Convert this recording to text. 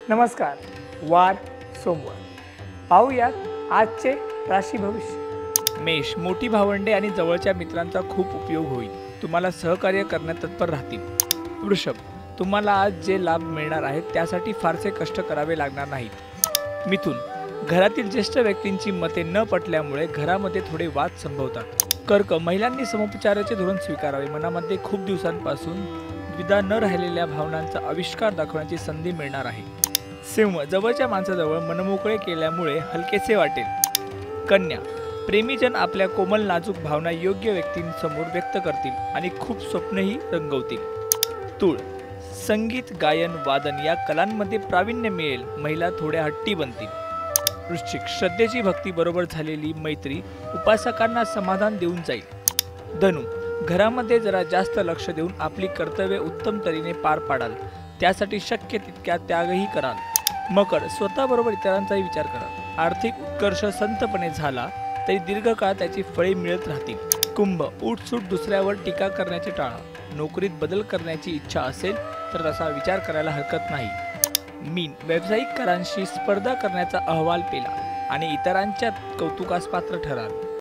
नमस्कार. वार सोमवार. पाहूयात आजचे राशी भविष्य. मेष, मोठी भावंडे आणि जवळच्या मित्रांचा खूप उपयोग होईल. तुम्हाला सहकार्य करण्यात तत्पर राहतील. वृषभ, तुम्हाला आज जे लाभ मिळणार आहेत त्यासाठी फारसे कष्ट करावे लागणार नाहीत. मिथुन, घरातील ज्येष्ठ व्यक्तींची मते न पटल्यामुळे घरामध्ये थोडे वाद संभवतात. कर्क, महिलांनी समोपचाराचे धोरण स्वीकारावे. मनामध्ये खूप दिवसांपासून द्विधा न राहिलेल्या भावनांचा आविष्कार दाखवण्याची संधी मिळणार आहे. सिंह, जवळच्या माणसाजवळ मनमोकळे केल्यामुळे हलकेसे वाटेल. कन्या, प्रेमीजन आपल्या कोमल नाजूक भावना योग्य व्यक्तींसमोर व्यक्त करतील आणि खूप स्वप्नही रंगवतील. तूळ, संगीत, गायन, वादन या कलांमध्ये प्रावीण्य मिळेल. महिला थोड्या हट्टी बनतील. वृश्चिक, श्रद्धेची भक्ती बरोबर झालेली मैत्री उपासकांना समाधान देऊन जाईल. धनु, घरामध्ये जरा जास्त लक्ष देऊन आपली कर्तव्ये उत्तम तऱ्हेने पार पाडाल. त्यासाठी शक्य तितक्या त्यागही कराल. मकर, स्वतःबरोबर इतरांचाही विचार करा. आर्थिक उत्कर्ष संतपणे झाला तरी दीर्घकाळ त्याची फळे मिळत राहतील. कुंभ, उठसूट दुसऱ्यावर टीका करण्याचे टाळा. नोकरीत बदल करण्याची इच्छा असेल तर तसा विचार करायला हरकत नाही. मीन, व्यावसायिक करांशी स्पर्धा करण्याचा अहवाल पेला आणि इतरांच्या कौतुकास पात्र ठराल.